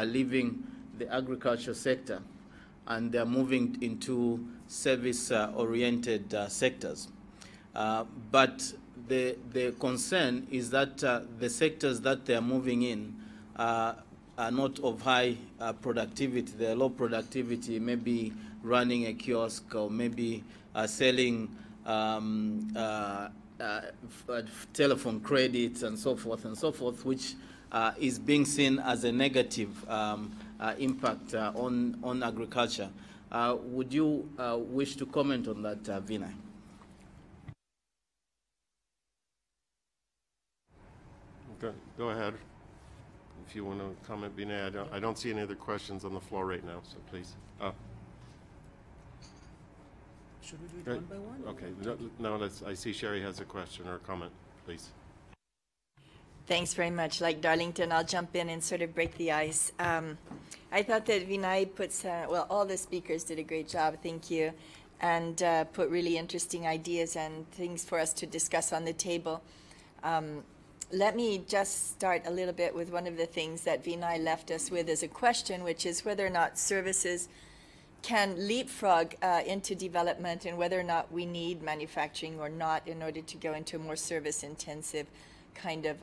are leaving the agriculture sector and they're moving into service-oriented sectors. But the concern is that the sectors that they're moving in are not of high productivity. They're low productivity, maybe running a kiosk or maybe selling telephone credits and so forth, which is being seen as a negative impact on agriculture. Would you wish to comment on that, Vinay? Go ahead. If you want to comment, Vinay, I don't see any other questions on the floor right now, so please. Should we do it one by one? Okay. No, I see Sherry has a question or a comment, please. Thanks very much. Like Darlington, I'll jump in and sort of break the ice. I thought that Vinay puts, well, all the speakers did a great job, thank you, and put really interesting ideas and things for us to discuss on the table. Let me just start a little bit with one of the things that Vinay left us with as a question, which is whether or not services can leapfrog into development and whether or not we need manufacturing or not in order to go into a more service-intensive kind of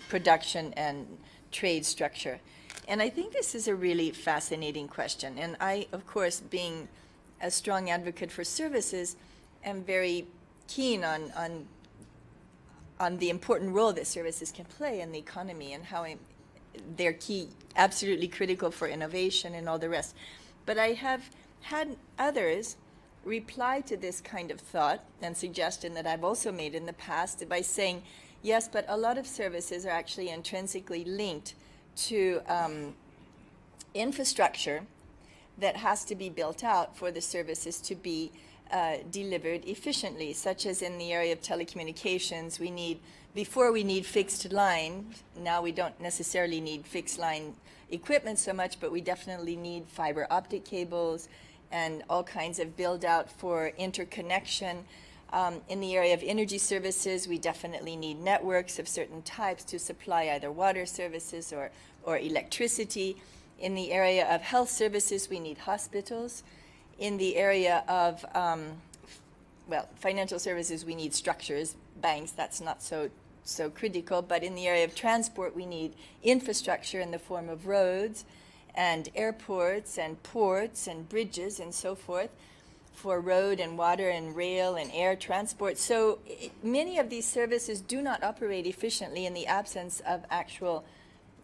production and trade structure. And I think this is a really fascinating question. And I, of course, being a strong advocate for services, am very keen on the important role that services can play in the economy and how they're key, absolutely critical for innovation and all the rest. But I have had others reply to this kind of thought and suggestion that I've also made in the past by saying, yes, but a lot of services are actually intrinsically linked to infrastructure that has to be built out for the services to be delivered efficiently, such as in the area of telecommunications. We need, before we need fixed line, now we don't necessarily need fixed line equipment so much, but we definitely need fiber optic cables and all kinds of build out for interconnection. In the area of energy services, we definitely need networks of certain types to supply either water services or electricity. In the area of health services, we need hospitals. In the area of, well, financial services, we need structures, banks, that's not so critical. But in the area of transport, we need infrastructure in the form of roads and airports and ports and bridges and so forth for road and water and rail and air transport. So many of these services do not operate efficiently in the absence of actual,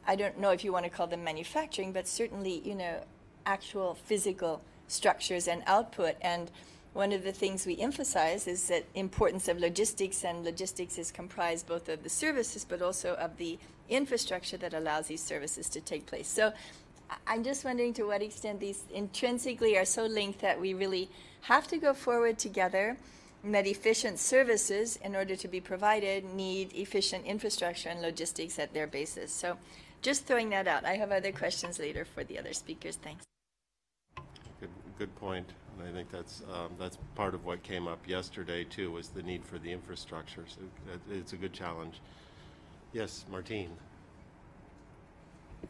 I don't know if you want to call them manufacturing, but certainly, you know, actual physical structures and output. And one of the things we emphasize is the importance of logistics, and logistics is comprised both of the services but also of the infrastructure that allows these services to take place. So I'm just wondering to what extent these intrinsically are so linked that we really have to go forward together, and that efficient services, in order to be provided, need efficient infrastructure and logistics at their basis. So just throwing that out. I have other questions later for the other speakers. Thanks. Good point. And I think that's part of what came up yesterday, too, was the need for the infrastructure. So it's a good challenge. Yes, Martine.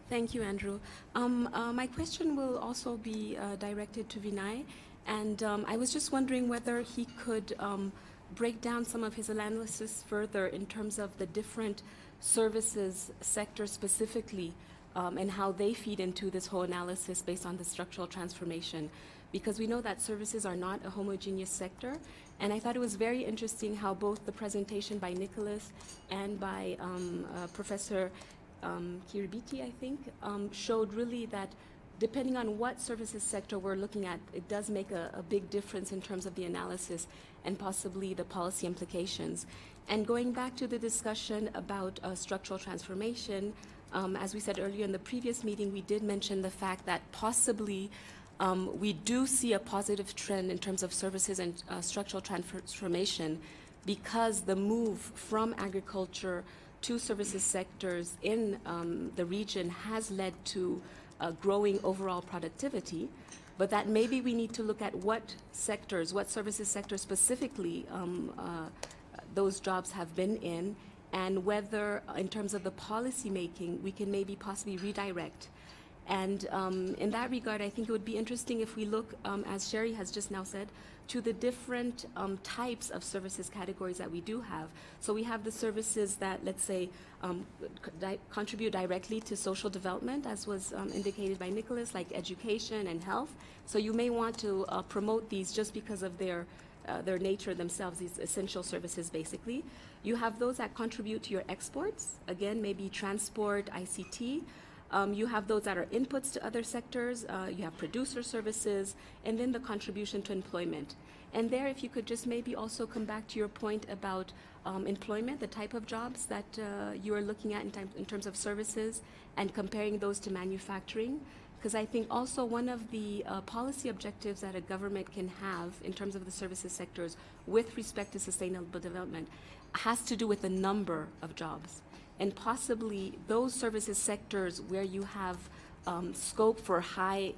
Thank you, Andrew. My question will also be directed to Vinay. And I was just wondering whether he could break down some of his analysis further in terms of the different services sector specifically and how they feed into this whole analysis based on the structural transformation. Because we know that services are not a homogeneous sector. And I thought it was very interesting how both the presentation by Nicholas and by Professor Kiribiti, I think, showed really that depending on what services sector we're looking at, it does make a big difference in terms of the analysis and possibly the policy implications. And going back to the discussion about structural transformation, as we said earlier in the previous meeting, we did mention the fact that possibly we do see a positive trend in terms of services and structural transformation because the move from agriculture to services sectors in the region has led to growing overall productivity, but that maybe we need to look at what sectors, what services sectors specifically those jobs have been in, and whether in terms of the policy making we can maybe possibly redirect And in that regard, I think it would be interesting if we look, as Sherry has just now said, to the different types of services categories that we do have. So we have the services that, let's say, contribute directly to social development, as was indicated by Nicholas, like education and health. So you may want to promote these just because of their nature themselves, these essential services, basically. You have those that contribute to your exports, again, maybe transport, ICT. You have those that are inputs to other sectors, you have producer services, and then the contribution to employment. And there, if you could just maybe also come back to your point about employment, the type of jobs that you are looking at in terms of services, and comparing those to manufacturing. Because I think also one of the policy objectives that a government can have in terms of the services sectors with respect to sustainable development has to do with the number of jobs. And possibly those services sectors where you have scope for high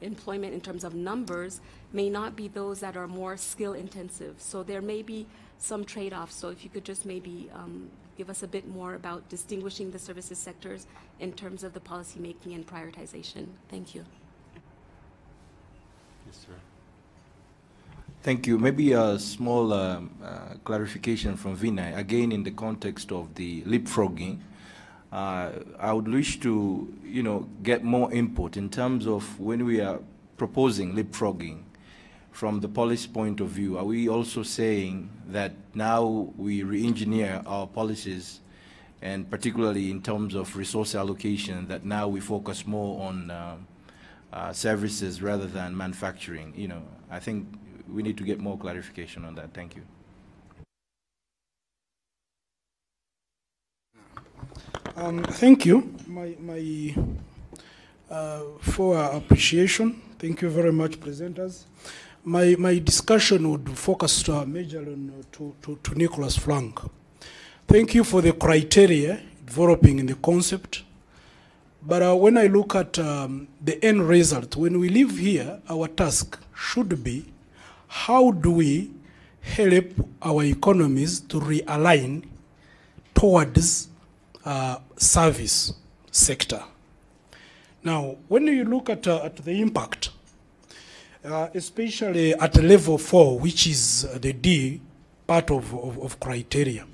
employment in terms of numbers may not be those that are more skill intensive. So there may be some trade-offs. So if you could just maybe give us a bit more about distinguishing the services sectors in terms of the policy making and prioritization. Thank you. Yes, sir. Thank you. Maybe a small clarification from Vinay, again in the context of the leapfrogging. I would wish to, get more input in terms of when we are proposing leapfrogging from the policy point of view. Are we also saying that now we re-engineer our policies, and particularly in terms of resource allocation, that now we focus more on services rather than manufacturing? I think we need to get more clarification on that. Thank you. Thank you for appreciation. Thank you very much, presenters. My discussion would focus majorly on to Nicholas Frank. Thank you for the criteria developing in the concept. But when I look at the end result, when we live here, our task should be, how do we help our economies to realign towards service sector? Now, when you look at the impact, especially at level 4, which is the D part of criteria,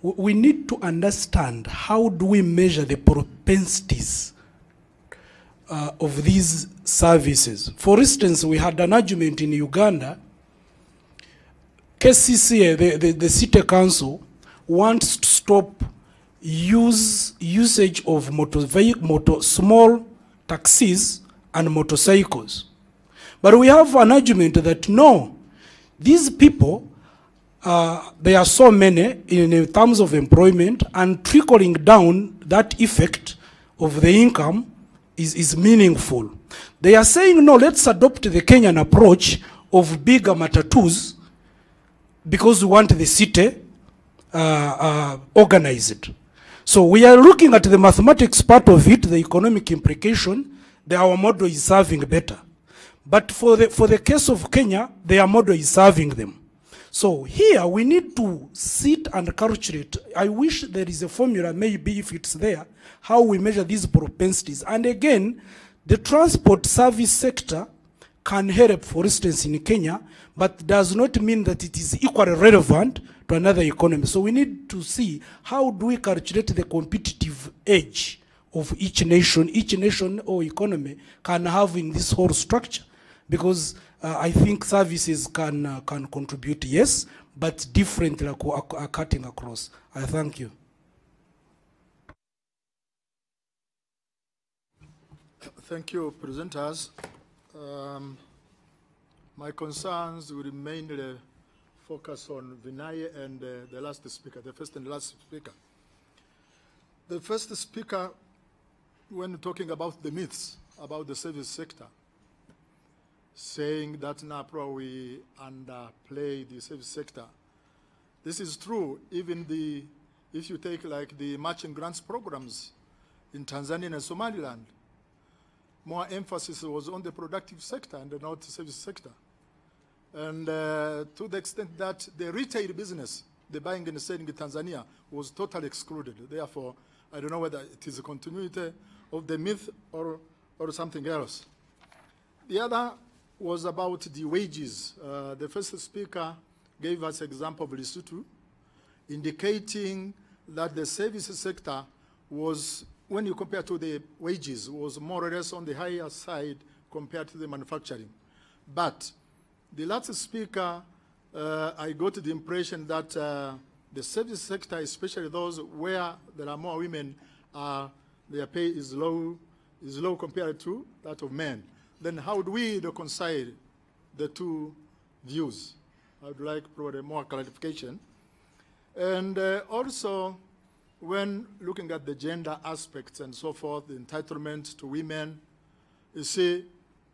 we need to understand how do we measure the propensities of these services. For instance, we had an argument in Uganda. KCCA, the city council, wants to stop usage of small taxis and motorcycles. But we have an argument that no, these people, there are so many in terms of employment, and trickling down that effect of the income is meaningful. They are saying, no, let's adopt the Kenyan approach of bigger matatus because we want the city organized. So we are looking at the mathematics part of it, the economic implication. Our model is serving better. But for the case of Kenya, their model is serving them. So here we need to sit and calculate. I wish there is a formula, maybe if it's there, how we measure these propensities. And again, the transport service sector can help, for instance, in Kenya, but does not mean that it is equally relevant to another economy. So we need to see how do we calculate the competitive edge of each nation or economy can have in this whole structure. Because I think services can contribute, yes, but differently are cutting across. I thank you. Thank you, presenters. My concerns will mainly focus on Vinay and the last speaker, the first and last speaker. The first speaker, when talking about the myths about the service sector, saying that NAPRA we underplay the service sector. This is true, even if you take like the matching grants programs in Tanzania and Somaliland, more emphasis was on the productive sector and not the service sector. And to the extent that the retail business, the buying and selling in Tanzania, was totally excluded. Therefore, I don't know whether it is a continuity of the myth or something else. The other was about the wages. The first speaker gave us example of Lesotho, indicating that the service sector was, when you compare to the wages, was more or less on the higher side compared to the manufacturing. But the last speaker, I got the impression that the service sector, especially those where there are more women, their pay is low compared to that of men. Then how do we reconcile the two views? I would like probably more clarification. And also, when looking at the gender aspects and so forth, the entitlement to women, you see,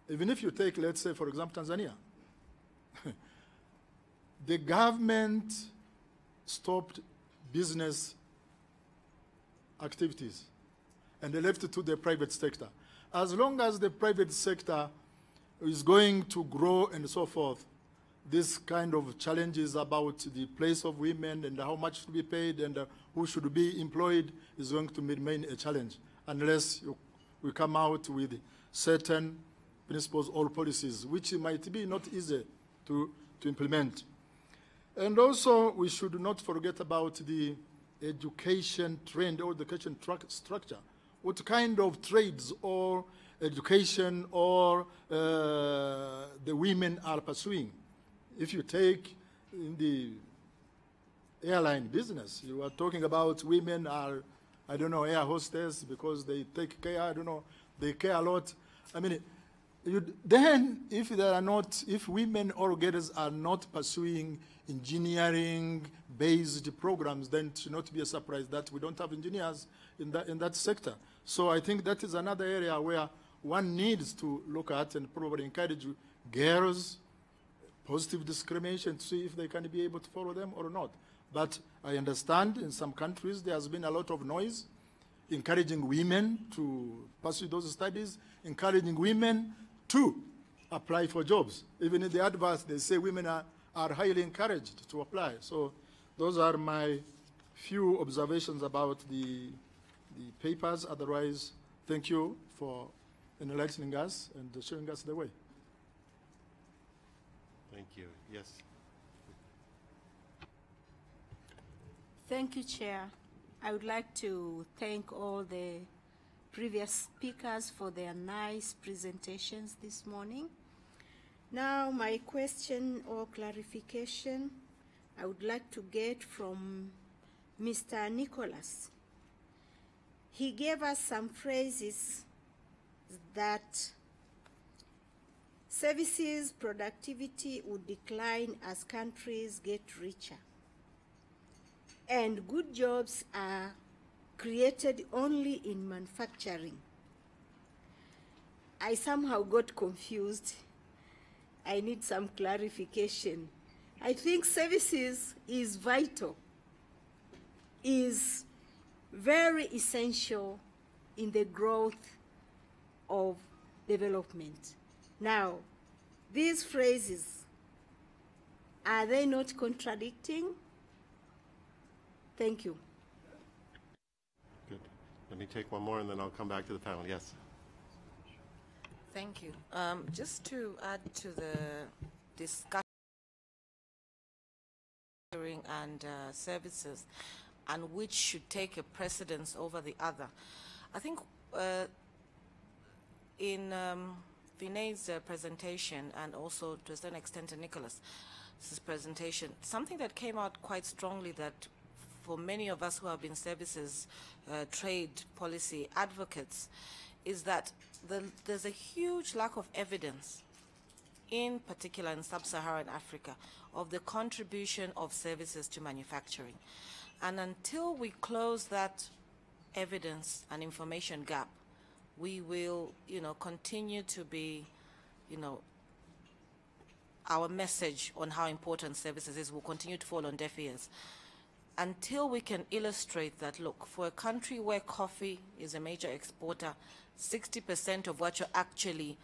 even if you take, let's say, for example, Tanzania, the government stopped business activities and they left it to the private sector. As long as the private sector is going to grow and so forth, this kind of challenges about the place of women and how much to be paid and who should be employed is going to remain a challenge unless we come out with certain principles or policies, which might be not easy to implement. And also, we should not forget about the education trend or education structure. What kind of trades or education or the women are pursuing? If you take in the airline business, you are talking about women are, I don't know, air hostess because they take care, I don't know, they care a lot. I mean, then if there are not, if women or girls are not pursuing engineering-based programs, then it should not be a surprise that we don't have engineers in that sector. So I think that is another area where one needs to look at and probably encourage girls, positive discrimination, to see if they can be able to follow them or not. But I understand in some countries there has been a lot of noise encouraging women to pursue those studies, encouraging women to apply for jobs. Even in the adverts, they say women are highly encouraged to apply. So those are my few observations about the papers. Otherwise, thank you for enlightening us and showing us the way. Thank you. Yes. Thank you, Chair. I would like to thank all the previous speakers for their nice presentations this morning. Now, my question or clarification I would like to get from Mr. Nicholas. He gave us some phrases that services productivity would decline as countries get richer, and good jobs are created only in manufacturing. I somehow got confused. I need some clarification. I think services is vital, is very essential in the growth of development. Now, these phrases, are they not contradicting? Thank you. Good. Let me take one more and then I'll come back to the panel. Yes. Thank you. Just to add to the discussion and services, and which should take a precedence over the other. I think in Vinay's presentation, and also to a certain extent in Nicholas's presentation, something that came out quite strongly that for many of us who have been services trade policy advocates is that there's a huge lack of evidence, in particular in sub-Saharan Africa, of the contribution of services to manufacturing. And until we close that evidence and information gap, we will, continue to be, our message on how important services is will continue to fall on deaf ears. Until we can illustrate that, look, for a country where coffee is a major exporter, 60% of what you're actually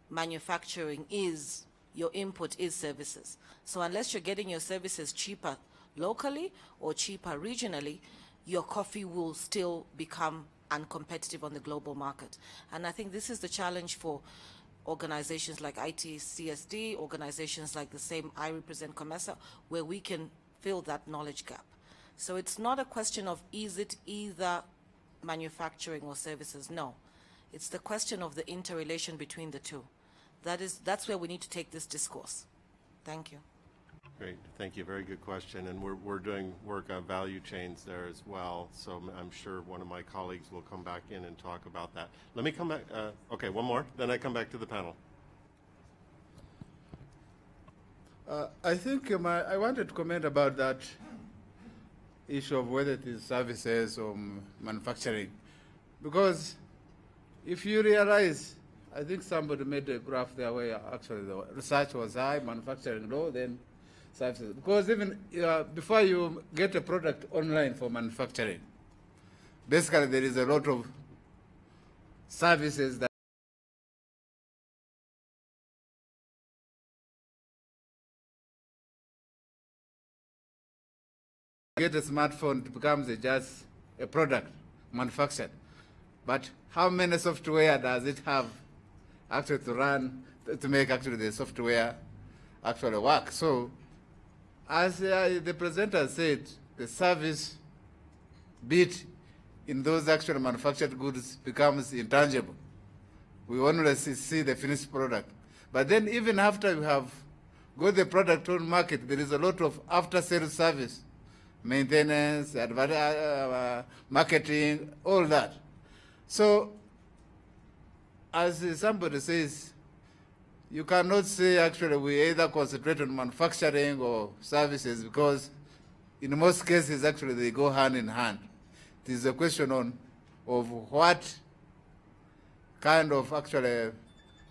manufacturing is, your input is services. So unless you're getting your services cheaper locally or cheaper regionally, your coffee will still become and competitive on the global market. And I think this is the challenge for organizations like ITCSD, organizations like the same I represent, COMESA, where we can fill that knowledge gap. So it's not a question of is it either manufacturing or services, no. It's the question of the interrelation between the two. That's where we need to take this discourse. Thank you. Great, thank you, very good question. And we're doing work on value chains there as well, so I'm sure one of my colleagues will come back in and talk about that. Let me come back, okay, one more, then I come back to the panel. I think I wanted to comment about that issue of whether it is services or manufacturing, because if you realize, I think somebody made a graph there where actually the research was high, manufacturing low, then services. Because even before you get a product online for manufacturing, basically there is a lot of services that get a smartphone, it becomes just a product manufactured. But how many software does it have actually to run, to make actually the software actually work? So as the presenter said, the service bit in those actual manufactured goods becomes intangible. We only see the finished product. But then even after you have got the product on market, there is a lot of after-sales service, maintenance, marketing, all that. So as somebody says, you cannot say actually we either concentrate on manufacturing or services, because in most cases actually they go hand in hand. It is a question of what kind of actually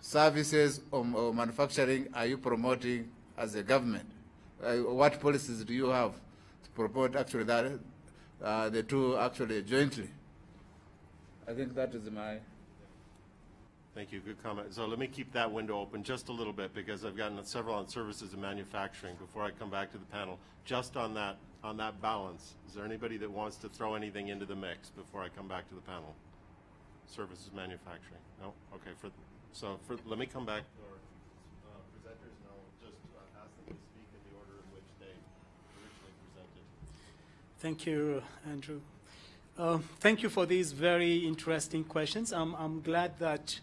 services or manufacturing are you promoting as a government? What policies do you have to promote actually that, the two actually jointly? I think that is my... Thank you, good comment. So let me keep that window open just a little bit, because I've gotten several on services and manufacturing before I come back to the panel. Just on that balance, is there anybody that wants to throw anything into the mix before I come back to the panel? Services, manufacturing? No? Okay, let me come back to our presenters, and I'll just ask them to speak in the order in which they originally presented. Thank you, Andrew. Thank you for these very interesting questions. I'm glad that,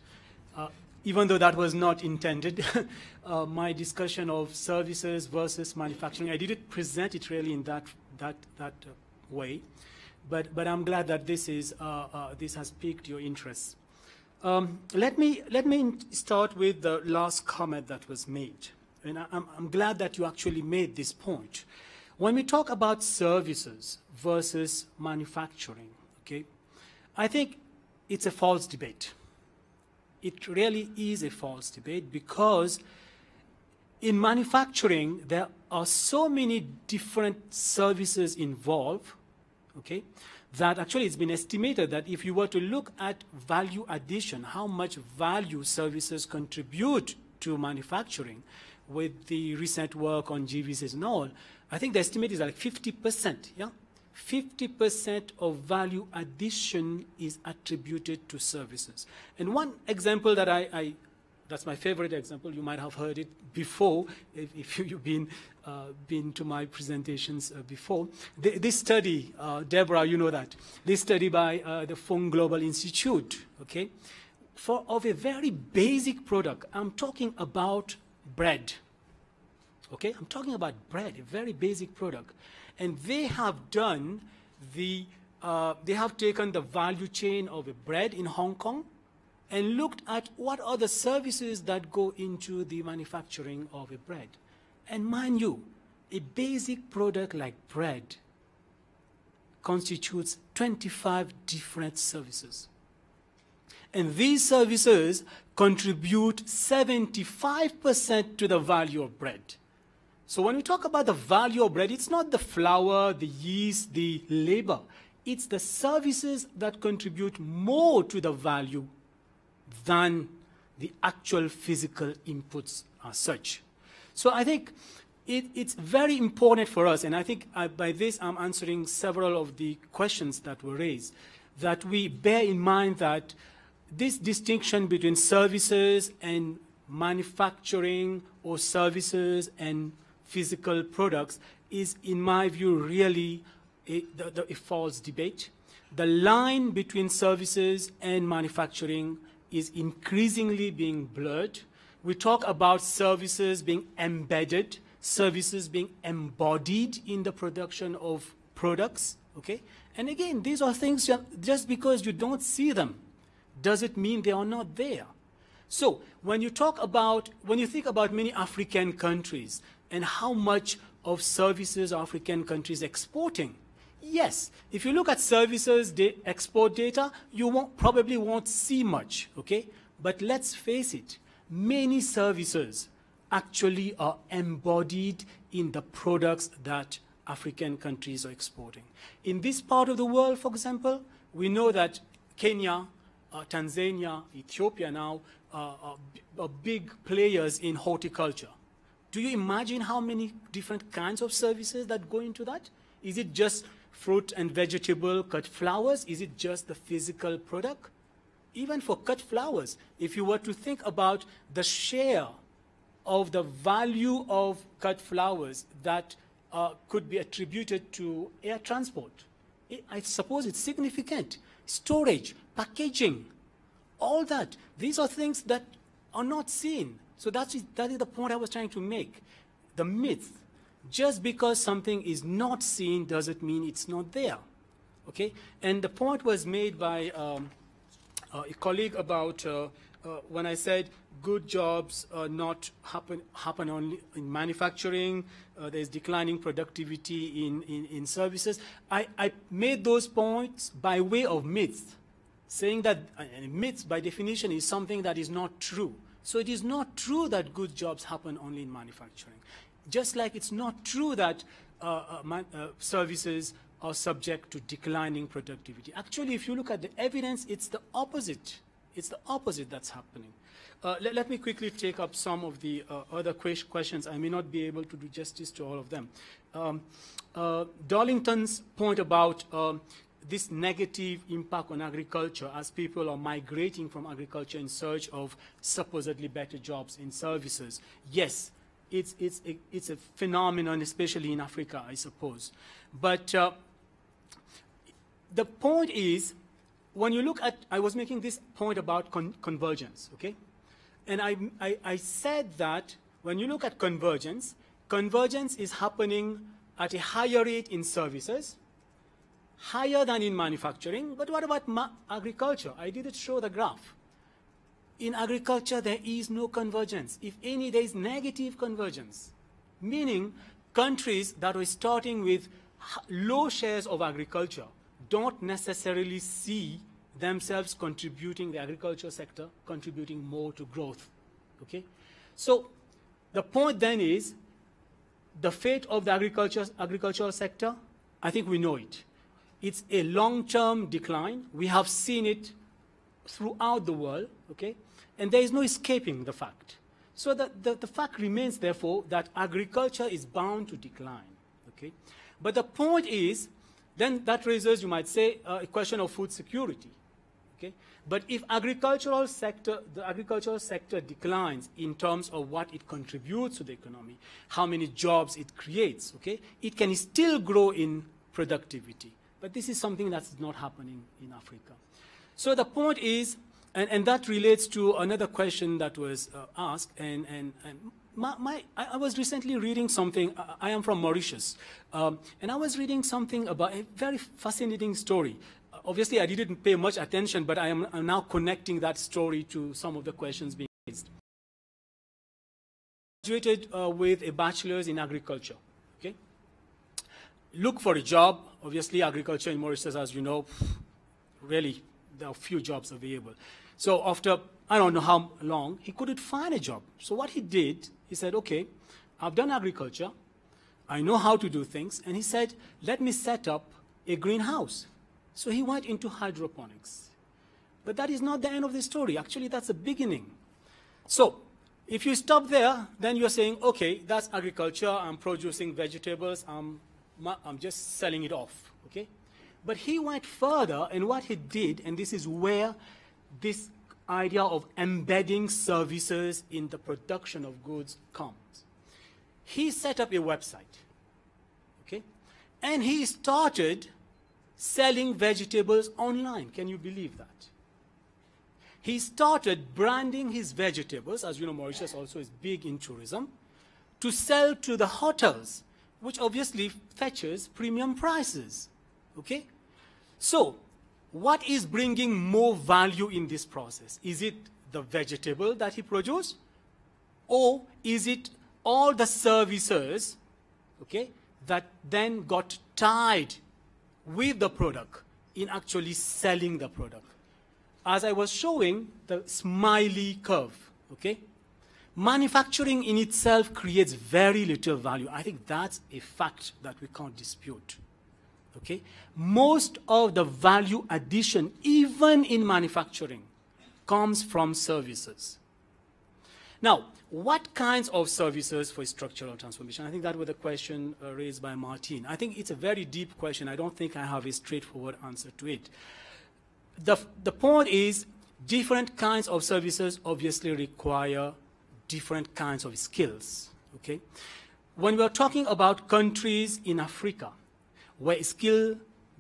even though that was not intended, my discussion of services versus manufacturing, I didn't present it really in that way, but I'm glad that this has piqued your interest. Let me start with the last comment that was made, and I'm glad that you actually made this point. When we talk about services versus manufacturing, okay, I think it's a false debate. It really is a false debate, because in manufacturing, there are so many different services involved, okay, that actually it's been estimated that if you were to look at value addition, how much value services contribute to manufacturing, with the recent work on GVCs and all, I think the estimate is like 50%, yeah? 50% of value addition is attributed to services. And one example that that's my favorite example, you might have heard it before, if you've been to my presentations before. This study, Deborah, you know that, this study by the Fung Global Institute, okay, of a very basic product. I'm talking about bread. Okay, I'm talking about bread, a very basic product. And they have done they have taken the value chain of a bread in Hong Kong and looked at what are the services that go into the manufacturing of a bread. And mind you, a basic product like bread constitutes 25 different services. And these services contribute 75% to the value of bread. So when we talk about the value of bread, it's not the flour, the yeast, the labor. It's the services that contribute more to the value than the actual physical inputs as such. So I think it's very important for us, and I think by this I'm answering several of the questions that were raised. that we bear in mind that this distinction between services and manufacturing or services and physical products is, in my view, really a false debate. The line between services and manufacturing is increasingly being blurred. We talk about services being embedded, services being embodied in the production of products, okay? And again, these are things just because you don't see them doesn't mean they are not there. So when you think about many African countries and how much of services are African countries exporting, yes, if you look at services export data, you probably won't see much, okay? But let's face it, many services actually are embodied in the products that African countries are exporting. In this part of the world, for example, we know that Kenya, Tanzania, Ethiopia now are big players in horticulture. Do you imagine how many different kinds of services that go into that? Is it just fruit and vegetable cut flowers? Is it just the physical product? Even for cut flowers, if you were to think about the share of the value of cut flowers that could be attributed to air transport, I suppose it's significant. Storage, packaging, all that. These are things that are not seen. So that is the point I was trying to make. The myth, just because something is not seen doesn't mean it's not there, okay? And the point was made by a colleague about when I said good jobs not happen only in manufacturing, there's declining productivity in services. I made those points by way of myth, saying that myth by definition is something that is not true. So it is not true that good jobs happen only in manufacturing. Just like it's not true that services are subject to declining productivity. Actually, if you look at the evidence, it's the opposite. It's the opposite that's happening. Let me quickly take up some of the other questions. I may not be able to do justice to all of them. Darlington's point about this negative impact on agriculture as people are migrating from agriculture in search of supposedly better jobs in services. Yes, it's a phenomenon, especially in Africa, I suppose. But the point is, when you look at, I was making this point about convergence, okay? And I said that when you look at convergence, convergence is happening at a higher rate in services, higher than in manufacturing. But what about agriculture? I didn't show the graph. In agriculture, there is no convergence. If any, there is negative convergence, meaning countries that are starting with low shares of agriculture don't necessarily see themselves contributing, the agriculture sector, contributing more to growth, okay? So the point then is, the fate of the agricultural sector, I think we know it. It's a long-term decline. We have seen it throughout the world, okay? And there is no escaping the fact. So the fact remains, therefore, that agriculture is bound to decline, okay? But the point is, then that raises, you might say, a question of food security, okay? But if the agricultural sector declines in terms of what it contributes to the economy, how many jobs it creates, okay? It can still grow in productivity. But this is something that's not happening in Africa. So the point is, and that relates to another question that was asked, I was recently reading something. I am from Mauritius, and I was reading something about a very fascinating story. Obviously, I didn't pay much attention, but I'm now connecting that story to some of the questions being raised. Graduated with a bachelor's in agriculture, okay? Look for a job. Obviously, agriculture in Mauritius, as you know, really, there are few jobs available. So after, I don't know how long, he couldn't find a job. So what he did, he said, okay, I've done agriculture. I know how to do things. And he said, let me set up a greenhouse. So he went into hydroponics. But that is not the end of the story. Actually, that's the beginning. So if you stop there, then you're saying, okay, that's agriculture. I'm producing vegetables. I'm just selling it off, okay? But he went further, and what he did, and this is where this idea of embedding services in the production of goods comes. He set up a website, okay? And he started selling vegetables online. Can you believe that? He started branding his vegetables, as you know, Mauritius also is big in tourism, to sell to the hotels, which obviously fetches premium prices, okay? So, what is bringing more value in this process? Is it the vegetable that he produced? Or is it all the services, okay, that then got tied with the product in actually selling the product? As I was showing, the smiley curve, okay? Manufacturing in itself creates very little value. I think that's a fact that we can't dispute, okay? Most of the value addition, even in manufacturing, comes from services. Now, what kinds of services for structural transformation? I think that was the question raised by Martin. I think it's a very deep question. I don't think I have a straightforward answer to it. The point is, different kinds of services obviously require different kinds of skills, okay? When we're talking about countries in Africa, where skill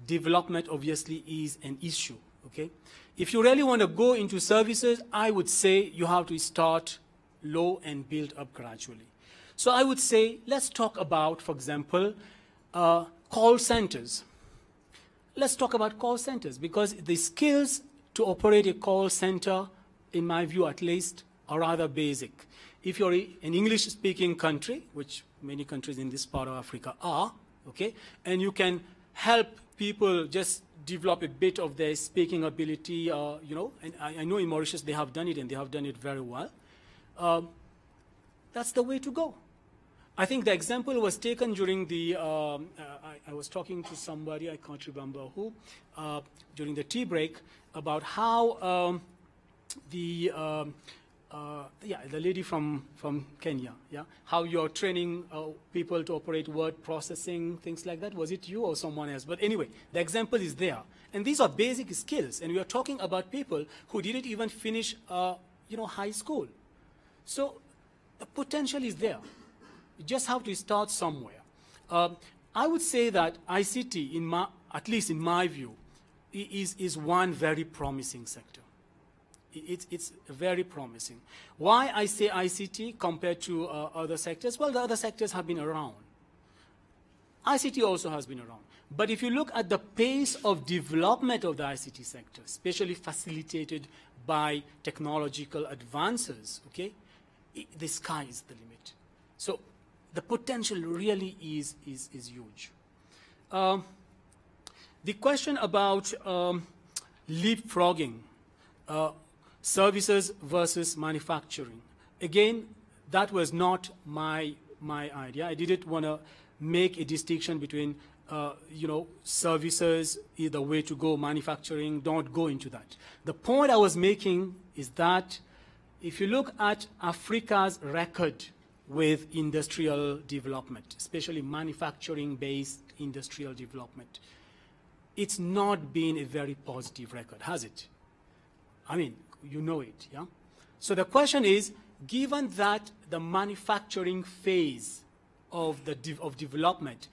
development obviously is an issue, okay? If you really want to go into services, I would say you have to start low and build up gradually. So I would say, let's talk about, for example, call centers. Let's talk about call centers, because the skills to operate a call center, in my view at least, are rather basic. If you're an English-speaking country, which many countries in this part of Africa are, okay, and you can help people just develop a bit of their speaking ability, you know, and I know in Mauritius they have done it, and they have done it very well. That's the way to go. I think the example was taken during the, I was talking to somebody, I can't remember who, during the tea break, about how the lady from Kenya, yeah, how you're training people to operate word processing, things like that. Was it you or someone else? But anyway, the example is there. And these are basic skills, and we are talking about people who didn't even finish, you know, high school. So the potential is there. You just have to start somewhere. I would say that ICT, at least in my view, is one very promising sector. It's very promising. Why I say ICT compared to other sectors? Well, the other sectors have been around. ICT also has been around. But if you look at the pace of development of the ICT sector, especially facilitated by technological advances, okay, the sky is the limit. So the potential really is huge. The question about leapfrogging, services versus manufacturing. Again, that was not my idea. I didn't want to make a distinction between, you know, services is the way to go, manufacturing, don't go into that. The point I was making is that if you look at Africa's record with industrial development, especially manufacturing-based industrial development, it's not been a very positive record, has it? I mean, you know it, yeah? So the question is, given that the manufacturing phase of development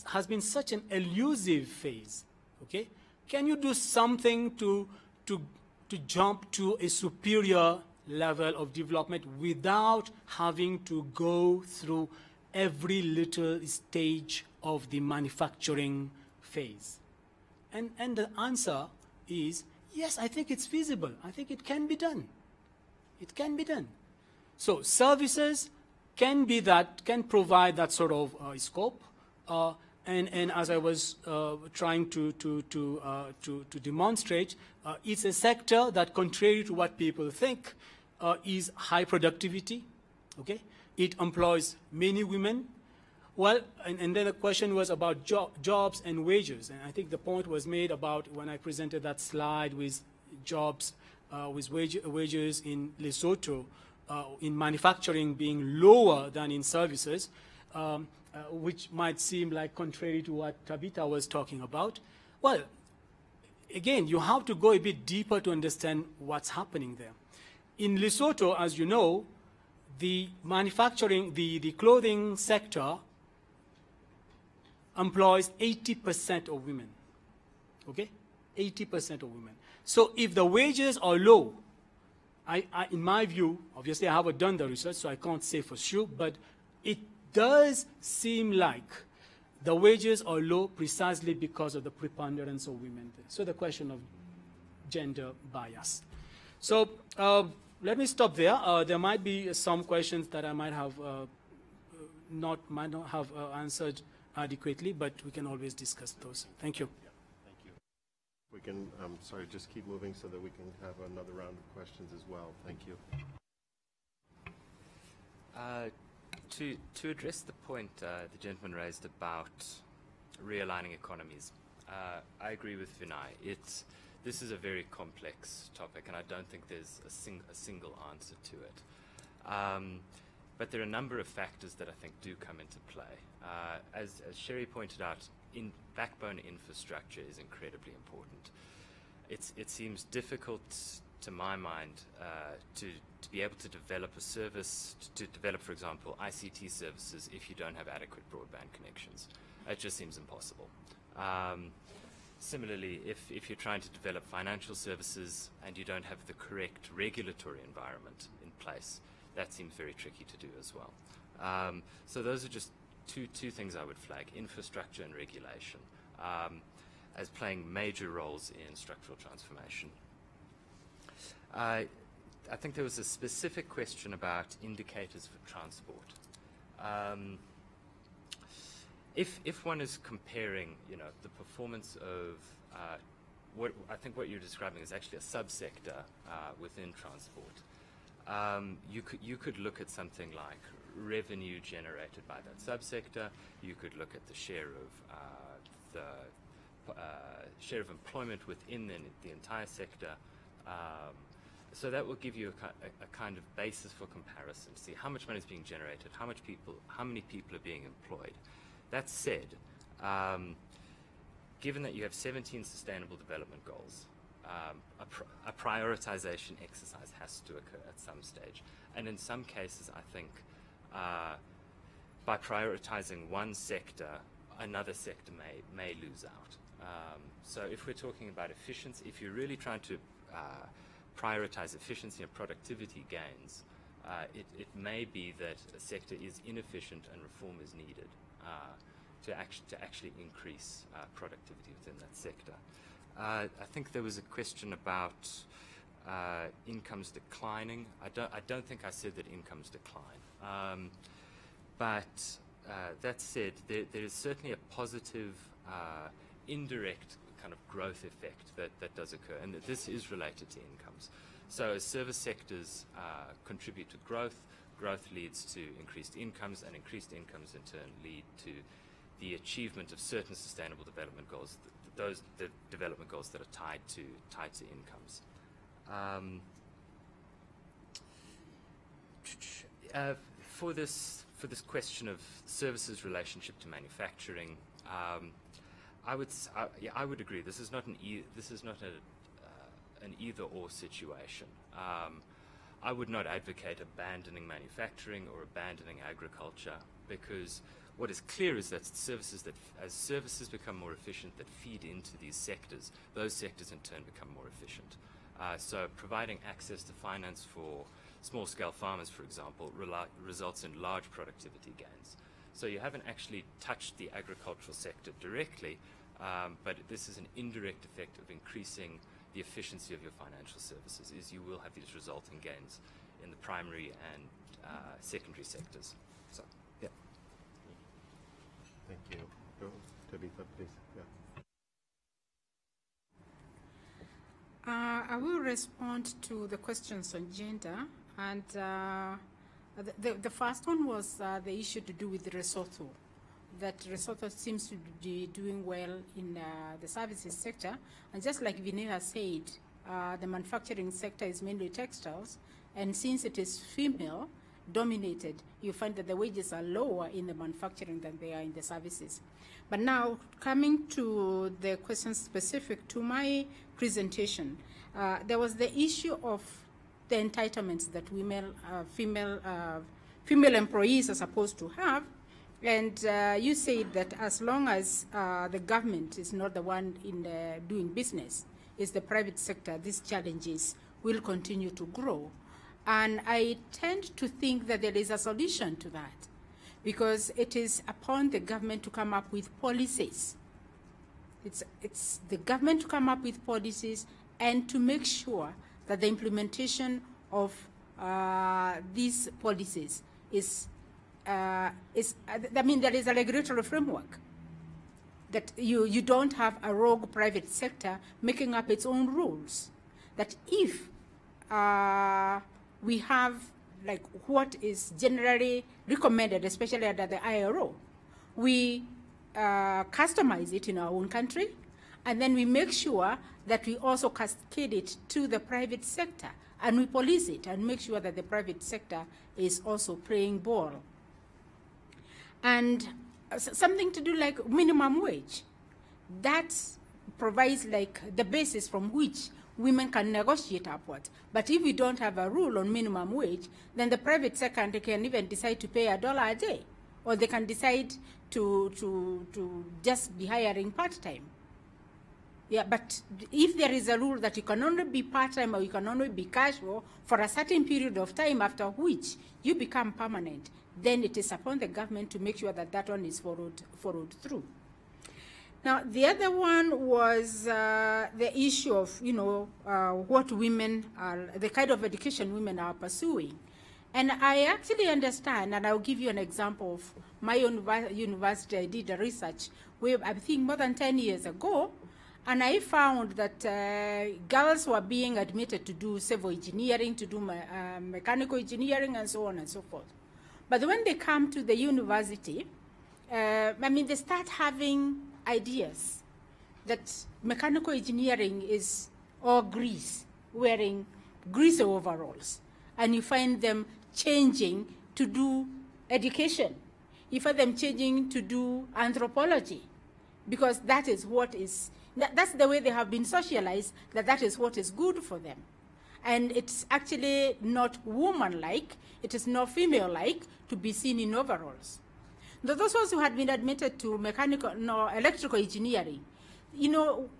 has been such an elusive phase, okay? Can you do something to jump to a superior level of development without having to go through every little stage of the manufacturing phase? And the answer is, yes, I think it's feasible. I think it can be done. It can be done. So services can provide that sort of scope. And as I was trying to demonstrate, it's a sector that, contrary to what people think, is high productivity. Okay, it employs many women. Well, and then the question was about jobs and wages, and I think the point was made about when I presented that slide with jobs, with wages in Lesotho, in manufacturing being lower than in services, which might seem like contrary to what Tabitha was talking about. Well, again, you have to go a bit deeper to understand what's happening there. In Lesotho, as you know, the manufacturing, the clothing sector employs 80% of women, okay? 80% of women. So if the wages are low, in my view, obviously I haven't done the research, so I can't say for sure, but it does seem like the wages are low precisely because of the preponderance of women there. So the question of gender bias. So let me stop there. There might be some questions that I might not have answered adequately, but we can always discuss those. Thank you. Yeah, thank you. We can, sorry, just keep moving so that we can have another round of questions as well. Thank you. To address the point the gentleman raised about realigning economies, I agree with Vinay. This is a very complex topic, and I don't think there's a single answer to it. But there are a number of factors that I think do come into play. As Sherry pointed out, backbone infrastructure is incredibly important. It seems difficult, to my mind, to be able to develop a service, to develop, for example, ICT services if you don't have adequate broadband connections. It just seems impossible. Similarly, if you're trying to develop financial services and you don't have the correct regulatory environment in place, that seems very tricky to do as well. So those are just two things I would flag: infrastructure and regulation, as playing major roles in structural transformation. I think there was a specific question about indicators for transport. If one is comparing, the performance of I think what you're describing is actually a subsector within transport. You could look at something like revenue generated by that subsector. You could look at the share of employment within the entire sector. So that will give you a kind of basis for comparison to see how much money is being generated, how many people are being employed. That said, given that you have 17 Sustainable Development Goals, a prioritization exercise has to occur at some stage. And in some cases, I think, by prioritizing one sector, another sector may lose out. So if we're talking about efficiency, if you're really trying to prioritize efficiency and productivity gains, it may be that a sector is inefficient and reform is needed to actually increase productivity within that sector. I think there was a question about incomes declining. I don't think I said that incomes decline. But that said, there is certainly a positive indirect kind of growth effect that does occur, and that this is related to incomes. So as service sectors contribute to growth, growth leads to increased incomes, and increased incomes in turn lead to the achievement of certain sustainable development goals, the development goals that are tied to incomes. For this question of services relationship to manufacturing, I would agree. This is not an either-or situation. I would not advocate abandoning manufacturing or abandoning agriculture, because what is clear is that as services become more efficient that feed into these sectors, those sectors in turn become more efficient. So providing access to finance for small-scale farmers, for example, results in large productivity gains. So you haven't actually touched the agricultural sector directly, but this is an indirect effect of increasing the efficiency of your financial services, is you will have these resulting gains in the primary and secondary sectors. So, yeah. Thank you. Go, Tabitha, please. Yeah. I will respond to the questions on gender, and the first one was the issue to do with Lesotho, that Lesotho seems to be doing well in the services sector, and just like Vinay has said, the manufacturing sector is mainly textiles, and since it is female, dominated, you find that the wages are lower in the manufacturing than they are in the services. But now, coming to the questions specific to my presentation, there was the issue of the entitlements that female employees are supposed to have. And you said that as long as the government is not the one in doing business, it's the private sector, these challenges will continue to grow. And I tend to think that there is a solution to that, because it is upon the government to come up with policies. It's the government to come up with policies and to make sure that the implementation of these policies is, I mean, there is a regulatory framework, that you don't have a rogue private sector making up its own rules. That if we have like what is generally recommended, especially under the IRO, we customize it in our own country, and then we make sure that we also cascade it to the private sector, and we police it and make sure that the private sector is also playing ball. And something to do like minimum wage, that provides like the basis from which women can negotiate upwards. But if we don't have a rule on minimum wage, then the private sector can even decide to pay $1 a day, or they can decide to just be hiring part-time. Yeah, but if there is a rule that you can only be part-time or you can only be casual for a certain period of time, after which you become permanent, then it is upon the government to make sure that that one is followed through. Now, the other one was the issue of, what women are, the kind of education women are pursuing. And I actually understand, and I'll give you an example of my university. I did a research where I think more than 10 years ago, and I found that girls were being admitted to do civil engineering, to do mechanical engineering, and so on and so forth. But when they come to the university, they start having ideas that mechanical engineering is all grease, wearing greasy overalls. And you find them changing to do education. You find them changing to do anthropology, because that is what is, that's the way they have been socialized, that is what is good for them. And it's actually not woman-like, it is not female-like to be seen in overalls. Those ones who had been admitted to electrical engineering,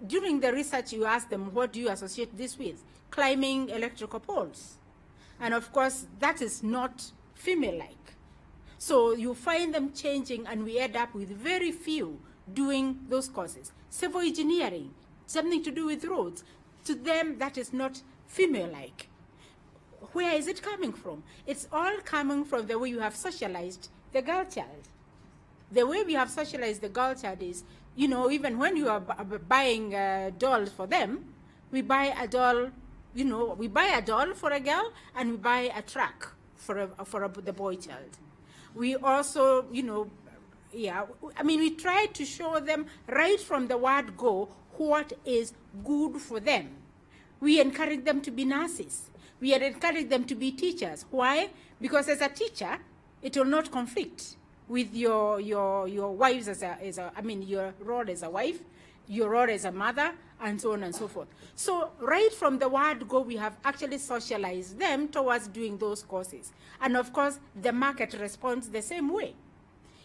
during the research you ask them, what do you associate this with? Climbing electrical poles. And of course, that is not female-like. So you find them changing, and we end up with very few doing those courses. Civil engineering, something to do with roads. To them, that is not female-like. Where is it coming from? It's all coming from the way you have socialized the girl child. The way we have socialized the girl child is, even when you are buying dolls for them, we buy a doll, we buy a doll for a girl, and we buy a truck for the boy child. We also, we try to show them right from the word go what is good for them. We encourage them to be nurses. We encourage them to be teachers. Why? Because as a teacher, it will not conflict with your wives your role as a wife, your role as a mother, and so on and so forth. So right from the word go, we have actually socialized them towards doing those courses. And of course, the market responds the same way.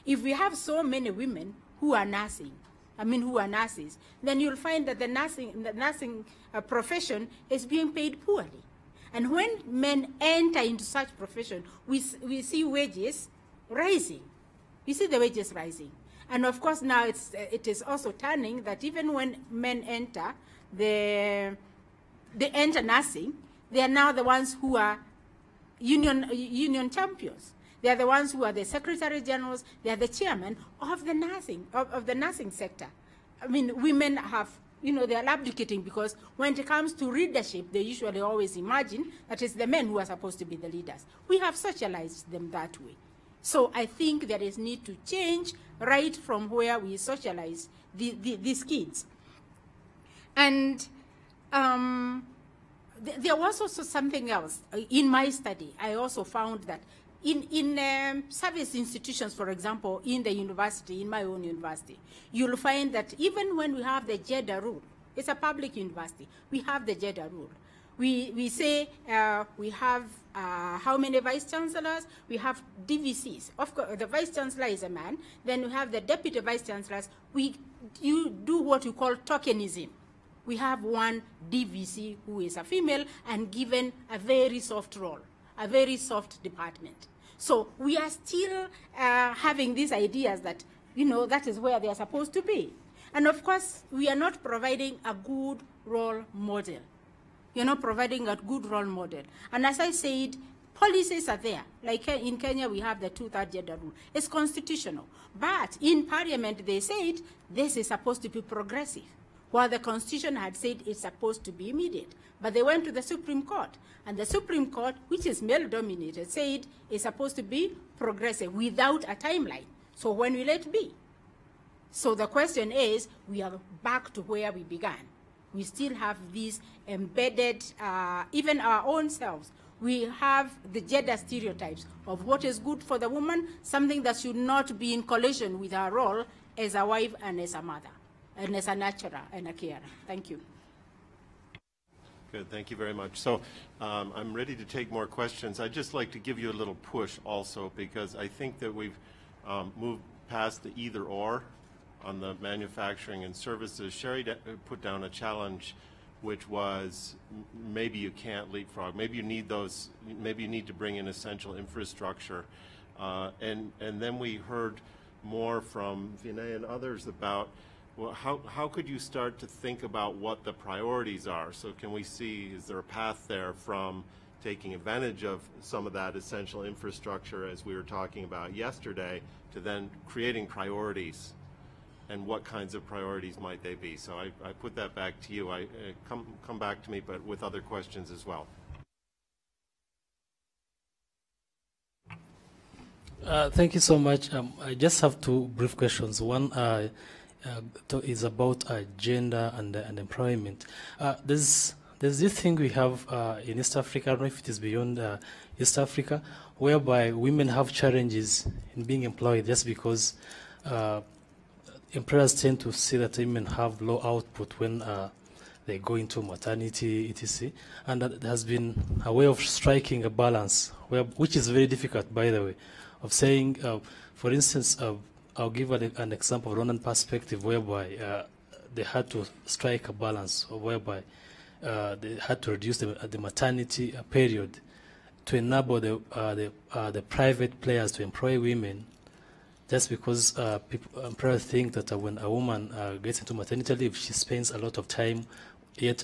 If we have so many women who are nursing, who are nurses, then you'll find that the nursing profession is being paid poorly. And when men enter into such profession, we see wages rising. You see the wages rising. And of course now it is also turning that even when men enter, they enter nursing, they are now the ones who are union champions. They are the ones who are the secretary generals, they are the chairman of the nursing sector. Women have, they are abdicating, because when it comes to leadership, they usually always imagine that it's the men who are supposed to be the leaders. We have socialized them that way. So I think there is need to change right from where we socialize these kids. And there was also something else. In my study, I also found that in service institutions, for example, in the university, in my own university, you'll find that even when we have the gender rule, it's a public university, we have the gender rule. We say we have how many vice chancellors? We have DVCs. Of course, the vice chancellor is a man. Then we have the deputy vice chancellors. You do what you call tokenism. We have one DVC who is a female and given a very soft role, a very soft department. So we are still having these ideas that, that is where they are supposed to be. And of course, we are not providing a good role model. You're not providing a good role model. And as I said, policies are there. Like in Kenya, we have the 2/3 gender rule. It's constitutional. But in parliament, they said this is supposed to be progressive, while the constitution had said it's supposed to be immediate. But they went to the Supreme Court. And the Supreme Court, which is male-dominated, said it's supposed to be progressive without a timeline. So when will it be? So the question is, we are back to where we began. We still have these embedded, even our own selves. We have the gender stereotypes of what is good for the woman, something that should not be in collision with her role as a wife and as a mother, and as a nurturer and a carer. Thank you. Good, thank you very much. So I'm ready to take more questions. I'd just like to give you a little push also, because I think that we've moved past the either or on the manufacturing and services. Sherry put down a challenge, which was maybe you can't leapfrog. Maybe you need those. Maybe you need to bring in essential infrastructure. And then we heard more from Vinay and others about, well, how could you start to think about what the priorities are? So can we see, is there a path there from taking advantage of some of that essential infrastructure, as we were talking about yesterday, to then creating priorities? And what kinds of priorities might they be? So I put that back to you. Come back to me, but with other questions as well. Thank you so much. I just have two brief questions. One is about gender and employment. There's this thing we have in East Africa, I don't know if it is beyond East Africa, whereby women have challenges in being employed just because employers tend to see that women have low output when they go into maternity, etc. And that has been a way of striking a balance, which is very difficult, by the way, of saying, for instance, I'll give an example of Rwandan perspective, whereby they had to strike a balance, or whereby they had to reduce the maternity period to enable the private players to employ women, just because employers think that when a woman gets into maternity leave, she spends a lot of time, yet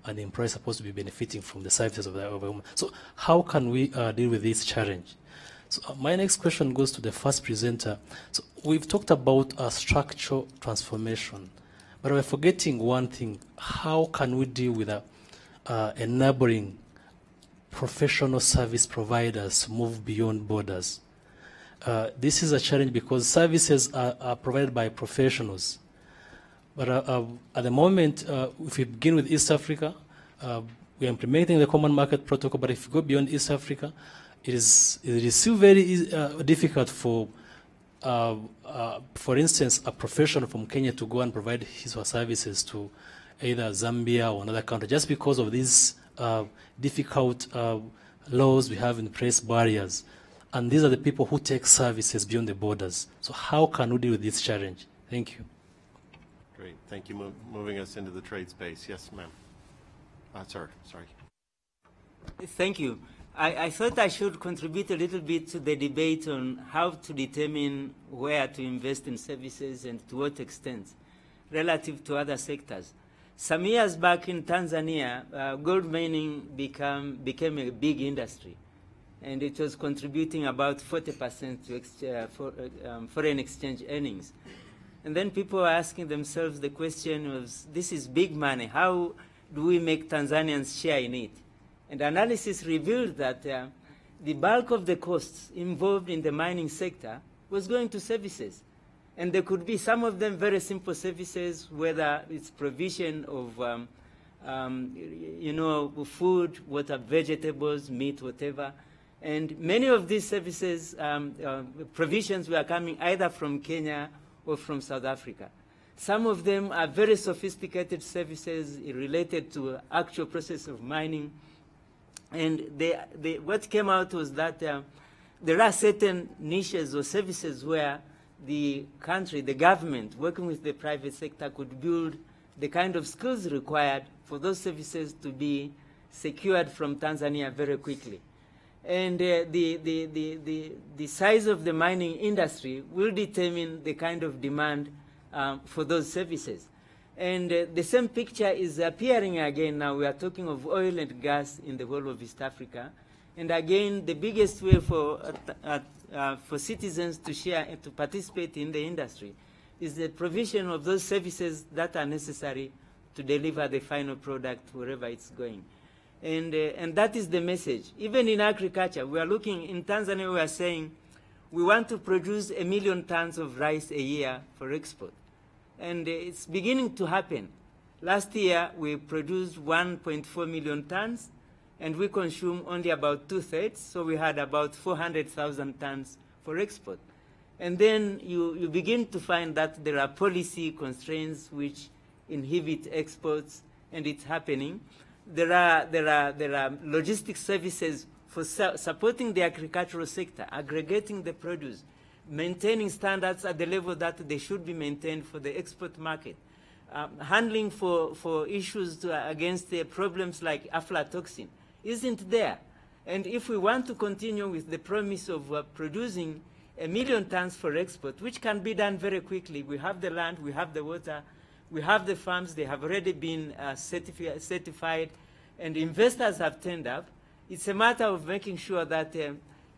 an employer is supposed to be benefiting from the services of a woman. So how can we deal with this challenge? So my next question goes to the first presenter. So we've talked about a structural transformation, but we're forgetting one thing. How can we deal with enabling professional service providers to move beyond borders? This is a challenge because services are provided by professionals. But at the moment, if we begin with East Africa, we're implementing the Common Market Protocol, but if we go beyond East Africa, it is still very difficult for instance, a professional from Kenya to go and provide his or her services to either Zambia or another country, just because of these difficult laws we have in place, barriers. And these are the people who take services beyond the borders. So how can we deal with this challenge? Thank you. Great, thank you. Moving us into the trade space. Yes, ma'am. Sir, sorry. Thank you. I thought I should contribute a little bit to the debate on how to determine where to invest in services and to what extent relative to other sectors. Some years back in Tanzania, gold mining became a big industry, and it was contributing about 40% to foreign exchange earnings. And then people were asking themselves the question of, this is big money, how do we make Tanzanians share in it? And analysis revealed that the bulk of the costs involved in the mining sector was going to services. And there could be some of them very simple services, whether it's provision of food, water, vegetables, meat, whatever. And many of these services, provisions were coming either from Kenya or from South Africa. Some of them are very sophisticated services related to actual process of mining. And what came out was that there are certain niches or services where the country, the government, working with the private sector, could build the kind of skills required for those services to be secured from Tanzania very quickly. And the size of the mining industry will determine the kind of demand for those services. And the same picture is appearing again now. We are talking of oil and gas in the whole of East Africa. And again, the biggest way for citizens to share and to participate in the industry is the provision of those services that are necessary to deliver the final product wherever it's going. And that is the message. Even in agriculture, we are looking, in Tanzania, we are saying we want to produce 1 million tons of rice a year for export. And it's beginning to happen. Last year, we produced 1.4 million tons, and we consume only about 2/3, so we had about 400,000 tons for export. And then you begin to find that there are policy constraints which inhibit exports, and it's happening. There are logistics services for supporting the agricultural sector, aggregating the produce, maintaining standards at the level that they should be maintained for the export market, handling for issues against the problems like aflatoxin isn't there. And if we want to continue with the promise of producing 1 million tons for export, which can be done very quickly, we have the land, we have the water, we have the farms, they have already been certified, and investors have turned up. It's a matter of making sure that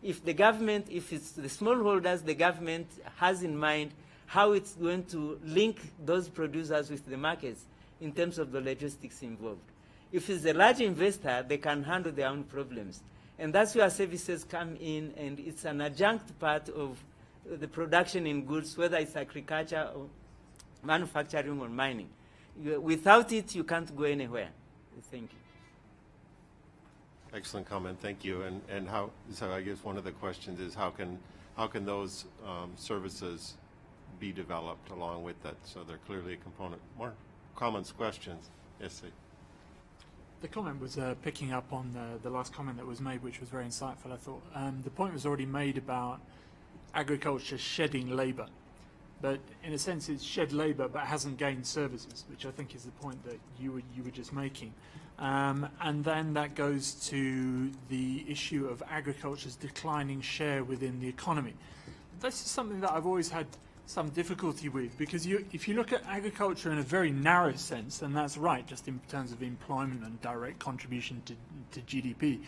if the government, if it's the smallholders, the government has in mind how it's going to link those producers with the markets in terms of the logistics involved. If it's a large investor, they can handle their own problems. And that's where services come in, and it's an adjunct part of the production in goods, whether it's agriculture or manufacturing or mining. Without it, you can't go anywhere. Thank you. Excellent comment, thank you. And how? So I guess one of the questions is how can those services be developed along with that? So they're clearly a component. More comments, questions? Yes, sir. The comment was picking up on the last comment that was made, which was very insightful, I thought. The point was already made about agriculture shedding labour. But in a sense, it's shed labour but hasn't gained services, which I think is the point that you were just making. And then that goes to the issue of agriculture's declining share within the economy. This is something that I've always had some difficulty with, because if you look at agriculture in a very narrow sense, then that's right, just in terms of employment and direct contribution to GDP.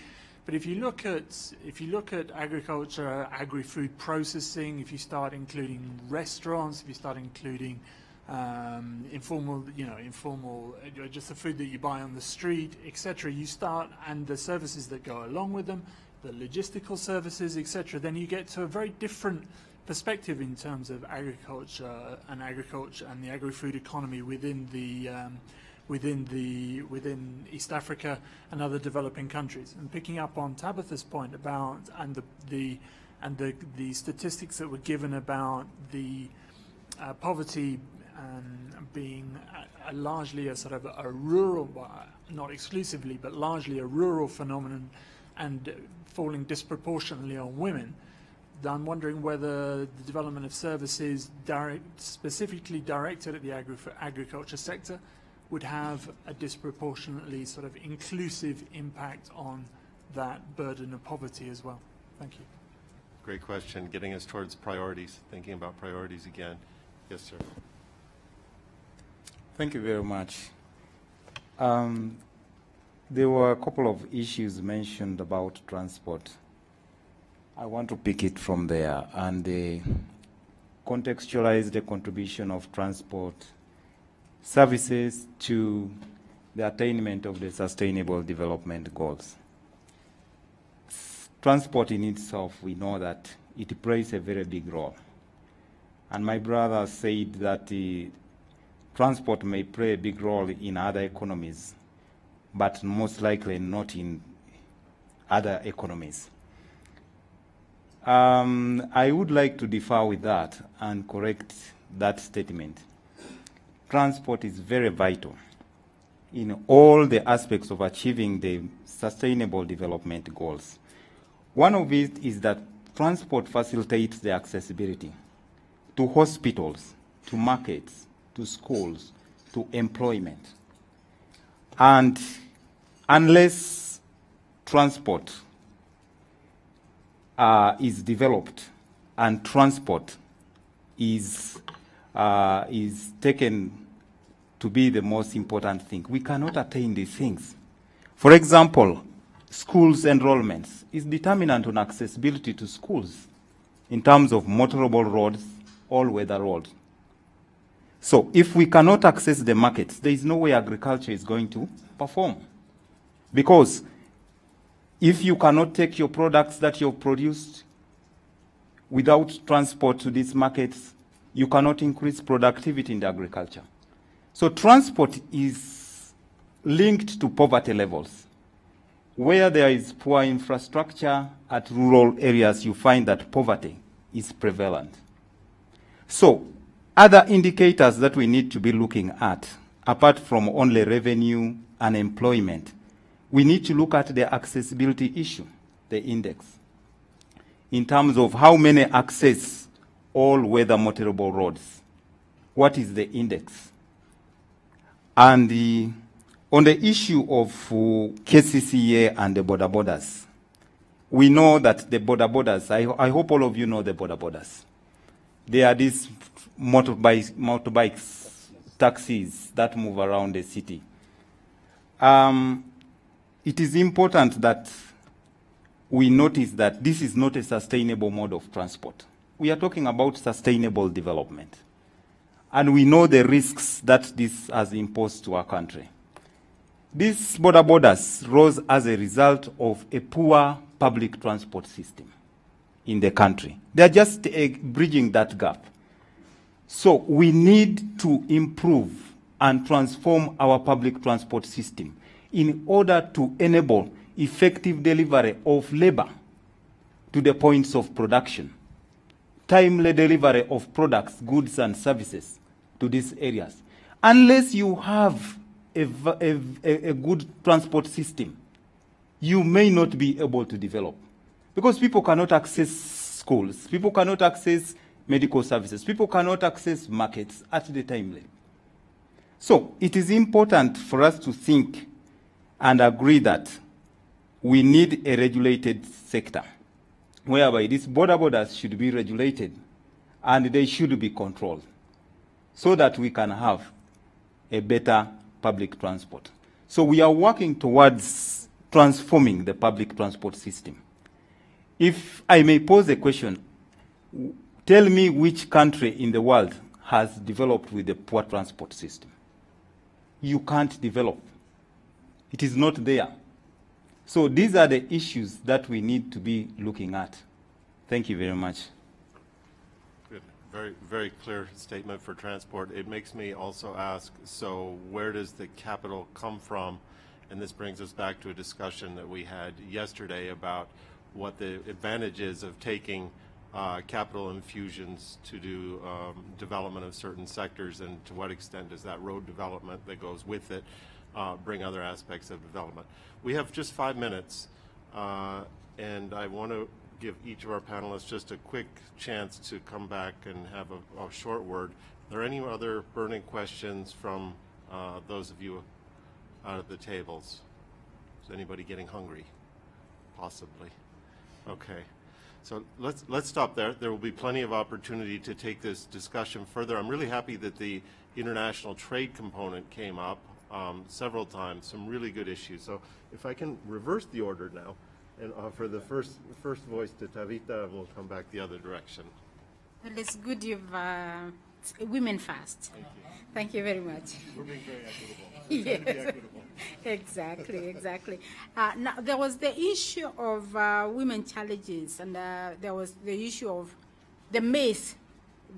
But if you look at agriculture, agri-food processing, if you start including restaurants, if you start including informal, just the food that you buy on the street, etc., you start, and the services that go along with them, the logistical services, etc., then you get to a very different perspective in terms of agriculture and the agri-food economy within East Africa and other developing countries. And picking up on Tabitha's point about the statistics that were given about the poverty being largely a sort of a rural, not exclusively, but largely a rural phenomenon, and falling disproportionately on women. I'm wondering whether the development of services specifically directed at the agriculture sector would have a disproportionately sort of inclusive impact on that burden of poverty as well. Thank you. Great question, getting us towards priorities, thinking about priorities again. Yes, sir. Thank you very much. There were a couple of issues mentioned about transport. I want to pick it from there and contextualize the contribution of transport services to the attainment of the Sustainable Development Goals. Transport in itself, we know that it plays a very big role. And my brother said that transport may play a big role in other economies, but most likely not in other economies. I would like to differ with that and correct that statement. Transport is very vital in all the aspects of achieving the sustainable development goals. One of it is that transport facilitates the accessibility to hospitals, to markets, to schools, to employment. And unless transport is developed and transport is taken to be the most important thing, we cannot attain these things. For example, schools enrollments is determinant on accessibility to schools in terms of motorable roads, all-weather roads. So if we cannot access the markets, there is no way agriculture is going to perform. Because if you cannot take your products that you've produced without transport to these markets, you cannot increase productivity in the agriculture. So transport is linked to poverty levels. Where there is poor infrastructure at rural areas, you find that poverty is prevalent. So other indicators that we need to be looking at, apart from only revenue and employment, we need to look at the accessibility issue, the index, in terms of how many access all-weather motorable roads. What is the index? And on the issue of KCCA and the border borders, we know that the border borders, I hope all of you know the border borders. They are these motorbikes, taxis that move around the city. It is important that we notice that this is not a sustainable mode of transport. We are talking about sustainable development. And we know the risks that this has imposed to our country. These border borders rose as a result of a poor public transport system in the country. They are just bridging that gap. So we need to improve and transform our public transport system in order to enable effective delivery of labor to the points of production, timely delivery of products, goods, and services to these areas. Unless you have a good transport system, you may not be able to develop. Because people cannot access schools, people cannot access medical services, people cannot access markets at the time. So it is important for us to think and agree that we need a regulated sector, whereby these border borders should be regulated and they should be controlled, so that we can have a better public transport. So we are working towards transforming the public transport system. If I may pose a question, tell me which country in the world has developed with a poor transport system. You can't develop. It is not there. So these are the issues that we need to be looking at. Thank you very much. Good. Very, very clear statement for transport. It makes me also ask, so where does the capital come from? And this brings us back to a discussion that we had yesterday about what the advantage is of taking capital infusions to do development of certain sectors, and to what extent does that road development that goes with it bring other aspects of development. We have just 5 minutes, and I want to give each of our panelists just a quick chance to come back and have a short word. Are there any other burning questions from those of you out at the tables? Is anybody getting hungry? Possibly. Okay. So let's stop there. There will be plenty of opportunity to take this discussion further. I'm really happy that the international trade component came up several times, some really good issues. So if I can reverse the order now and offer the first voice to Tavita, and we'll come back the other direction. Well, it's good you've women first. Thank you very much. We're being very equitable. Yes. Exactly. Now, there was the issue of women challenges, and there was the issue of the myth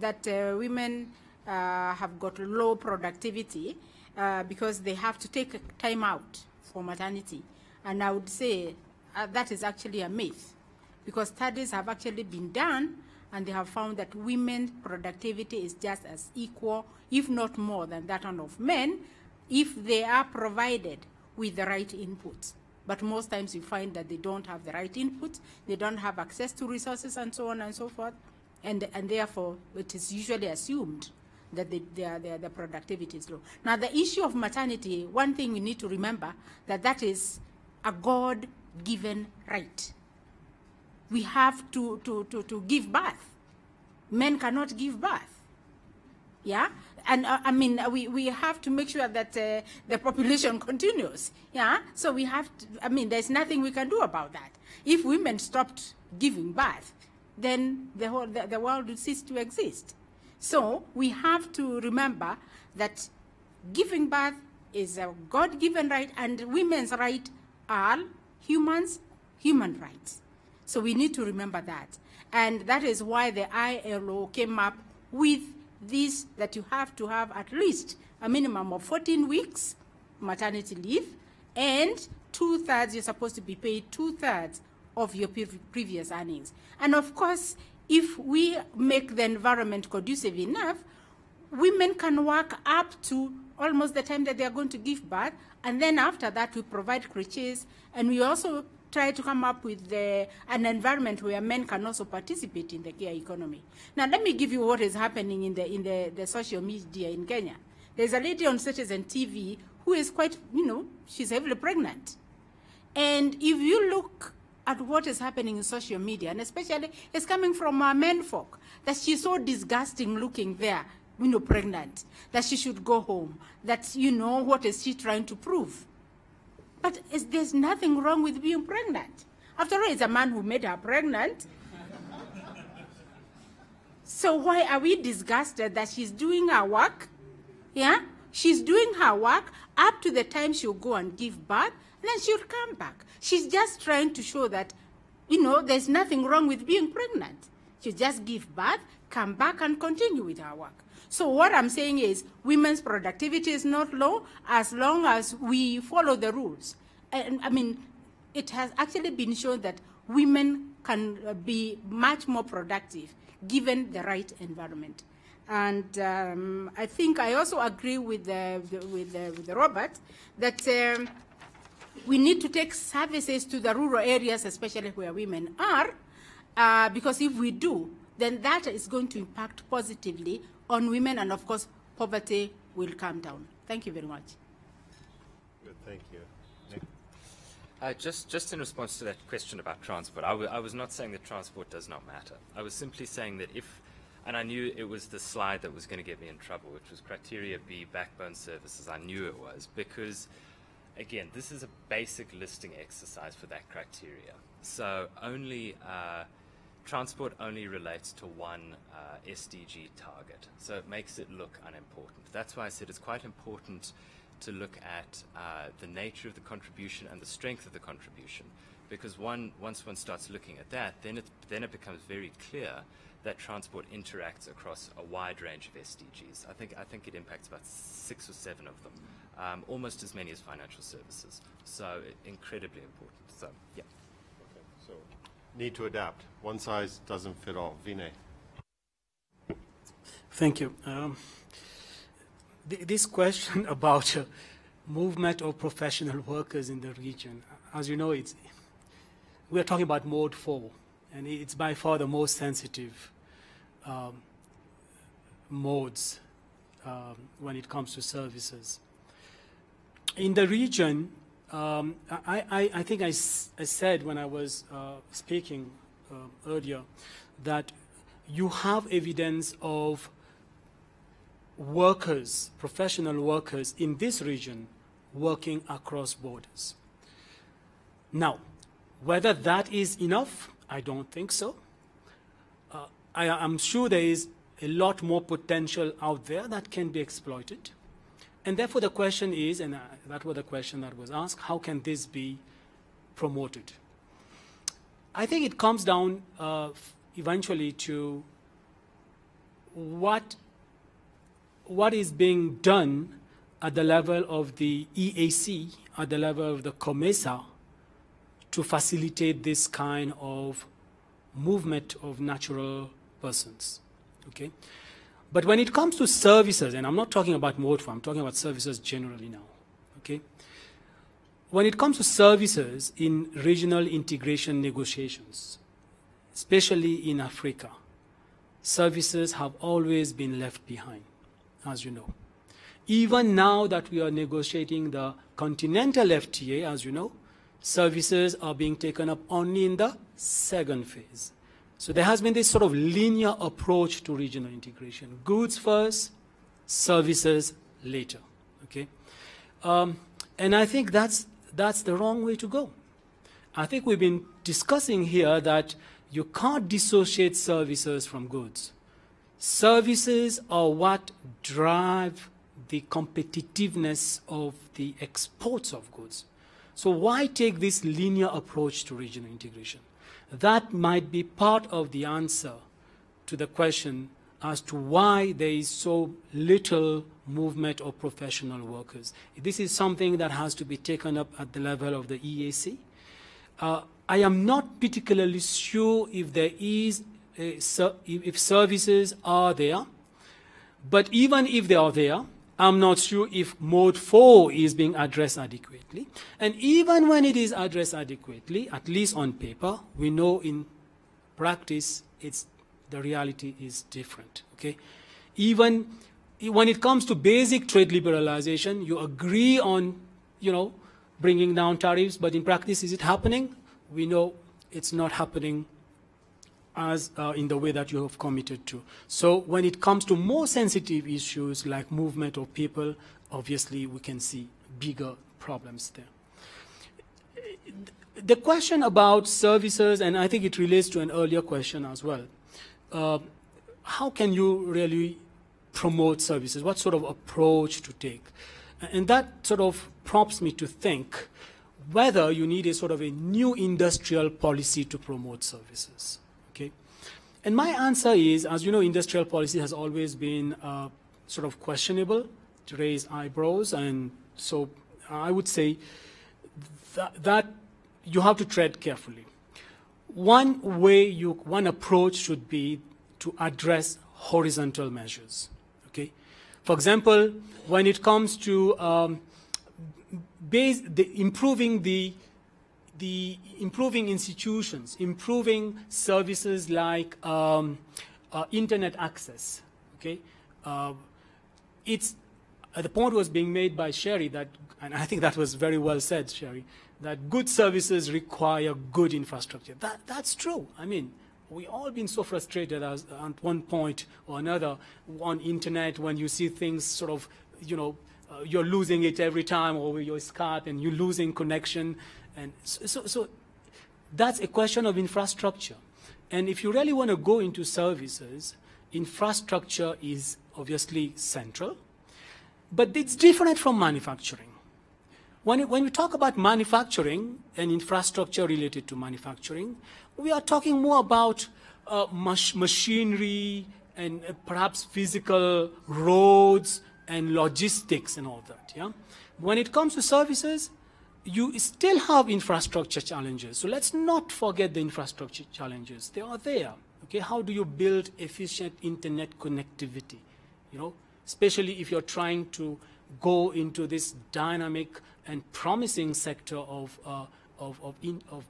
that women have got low productivity because they have to take time out for maternity. And I would say that is actually a myth, because studies have actually been done, and they have found that women's productivity is just as equal, if not more than that of men, if they are provided with the right inputs. But most times you find that they don't have the right inputs, they don't have access to resources and so on and so forth, and therefore it is usually assumed that their productivity is low. Now the issue of maternity, one thing we need to remember, that is a God-given right. We have to give birth. Men cannot give birth. Yeah? And I mean, we have to make sure that the population continues. Yeah? So we have to, I mean, there's nothing we can do about that. If women stopped giving birth, then the world would cease to exist. So we have to remember that giving birth is a God-given right, and women's right are human rights. So we need to remember that. And that is why the ILO came up with this, that you have to have at least a minimum of 14 weeks maternity leave, and 2/3, you're supposed to be paid 2/3 of your previous earnings. And of course, if we make the environment conducive enough, women can work up to almost the time that they are going to give birth, and then after that we provide creches, and we also try to come up with an environment where men can also participate in the care economy. Now let me give you what is happening in the social media in Kenya. There's a lady on Citizen TV who is quite, she's heavily pregnant. And if you look at what is happening in social media, and especially it's coming from men folk, that she's so disgusting looking there, pregnant, that she should go home, that, what is she trying to prove? But there's nothing wrong with being pregnant. After all, it's a man who made her pregnant. So why are we disgusted that she's doing her work? Yeah? She's doing her work up to the time she'll go and give birth, and then she'll come back. She's just trying to show that, there's nothing wrong with being pregnant. She'll just give birth, come back, and continue with her work. So what I'm saying is women's productivity is not low as long as we follow the rules. And I mean, it has actually been shown that women can be much more productive given the right environment. And I think I also agree with Robert that we need to take services to the rural areas, especially where women are, because if we do, then that is going to impact positively on women, and of course, poverty will come down. Thank you very much. Good, thank you. Nick? Just in response to that question about transport, I was not saying that transport does not matter. I was simply saying that and I knew it was the slide that was going to get me in trouble, which was criteria B, backbone services. I knew it was, because, again, this is a basic listing exercise for that criteria. So transport only relates to one SDG target, so it makes it look unimportant. That's why I said it's quite important to look at the nature of the contribution and the strength of the contribution, because once one starts looking at that, then it becomes very clear that transport interacts across a wide range of SDGs. I think it impacts about 6 or 7 of them, almost as many as financial services. So incredibly important. So yeah. Okay. So need to adapt. One size doesn't fit all. Vinay. Thank you. This question about movement of professional workers in the region, as you know, we're talking about Mode 4, and it's by far the most sensitive modes when it comes to services. In the region, I think I said when I was speaking earlier that you have evidence of workers, professional workers in this region working across borders. Now, whether that is enough, I don't think so. I'm sure there is a lot more potential out there that can be exploited. And therefore the question is, and that was the question that was asked, how can this be promoted? I think it comes down eventually to what is being done at the level of the EAC, at the level of the COMESA, to facilitate this kind of movement of natural persons, okay? But when it comes to services, and I'm not talking about MODFA, I'm talking about services generally now, okay? When it comes to services in regional integration negotiations, especially in Africa, services have always been left behind, as you know. Even now that we are negotiating the continental FTA, as you know, services are being taken up only in the second phase. So there has been this sort of linear approach to regional integration. Goods first, services later, okay? And I think that's the wrong way to go. I think we've been discussing here that you can't dissociate services from goods. Services are what drive the competitiveness of the exports of goods. So why take this linear approach to regional integration? That might be part of the answer to the question as to why there is so little movement of professional workers. This is something that has to be taken up at the level of the EAC. I am not particularly sure if there is, if services are there, but even if they are there, I'm not sure if Mode 4 is being addressed adequately. And even when it is addressed adequately, at least on paper, we know in practice the reality is different, okay? Even when it comes to basic trade liberalization, you agree on, you know, bringing down tariffs, but in practice, is it happening? We know it's not happening as in the way that you have committed to. So when it comes to more sensitive issues like movement of people, obviously we can see bigger problems there. The question about services, and I think it relates to an earlier question as well, how can you really promote services? What sort of approach to take? And that sort of prompts me to think whether you need a sort of a new industrial policy to promote services. Okay? And my answer is, as you know, industrial policy has always been sort of questionable, to raise eyebrows, and so I would say that you have to tread carefully. One approach should be to address horizontal measures. Okay? For example, when it comes to improving institutions, improving services like internet access. Okay, the point was being made by Sherry that, and I think that was very well said, Sherry, that good services require good infrastructure. That's true. I mean, we all been so frustrated at one point or another on internet when you see things sort of, you know, you're losing it every time over your Skype and you're losing connection. And so that's a question of infrastructure. And if you really want to go into services, infrastructure is obviously central, but it's different from manufacturing. When we talk about manufacturing and infrastructure related to manufacturing, we are talking more about machinery and perhaps physical roads and logistics and all that. Yeah? When it comes to services, you still have infrastructure challenges. So let's not forget the infrastructure challenges. They are there. Okay? How do you build efficient internet connectivity? You know, especially if you're trying to go into this dynamic and promising sector of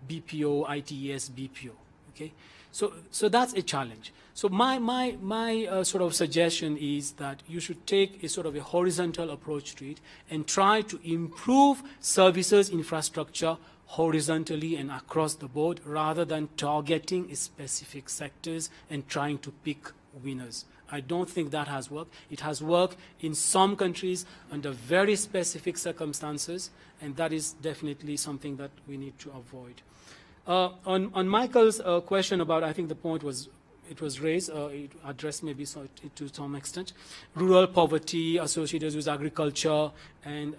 BPO, ITES, BPO. Okay, so that's a challenge. So my sort of suggestion is that you should take a sort of a horizontal approach to it and try to improve services infrastructure horizontally and across the board rather than targeting specific sectors and trying to pick winners. I don't think that has worked. It has worked in some countries under very specific circumstances, and that is definitely something that we need to avoid. On Michael's question about, I think the point was, it was raised, it addressed maybe to some extent, rural poverty associated with agriculture, and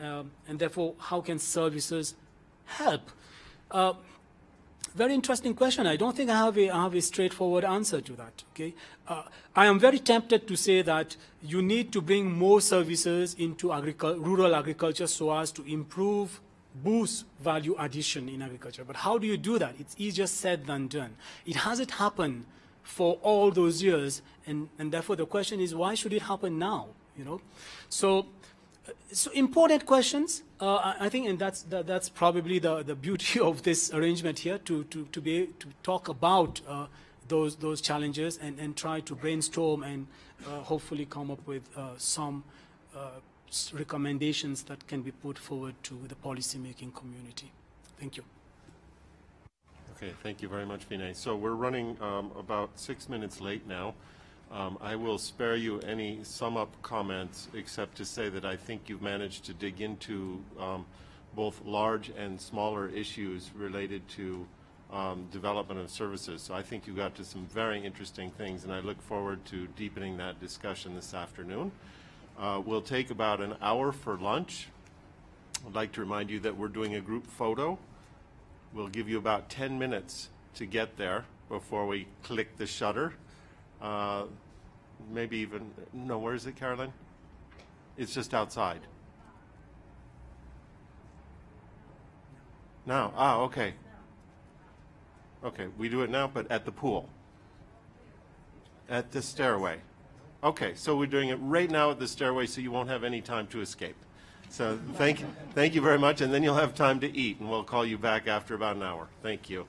therefore how can services help? Very interesting question. I don't think I have a straightforward answer to that. Okay, I am very tempted to say that you need to bring more services into rural agriculture so as to improve boost value addition in agriculture. But how do you do that? It's easier said than done. It hasn't happened for all those years, and therefore the question is, why should it happen now? You know, so important questions. I think, and that's probably the beauty of this arrangement here, to talk about those challenges and try to brainstorm and hopefully come up with some recommendations that can be put forward to the policymaking community. Thank you. Okay, thank you very much, Vinay. So we're running about 6 minutes late now. I will spare you any sum-up comments, except to say that I think you've managed to dig into both large and smaller issues related to development of services. So I think you got to some very interesting things, and I look forward to deepening that discussion this afternoon. We'll take about an hour for lunch. I'd like to remind you that we're doing a group photo. We'll give you about 10 minutes to get there before we click the shutter. Maybe even, no, where is it, Carolyn? It's just outside. Now, okay. Okay, we do it now, but at the pool. At the stairway. Okay, so we're doing it right now at the stairway, so you won't have any time to escape. So thank you very much, and then you'll have time to eat, and we'll call you back after about an hour. Thank you.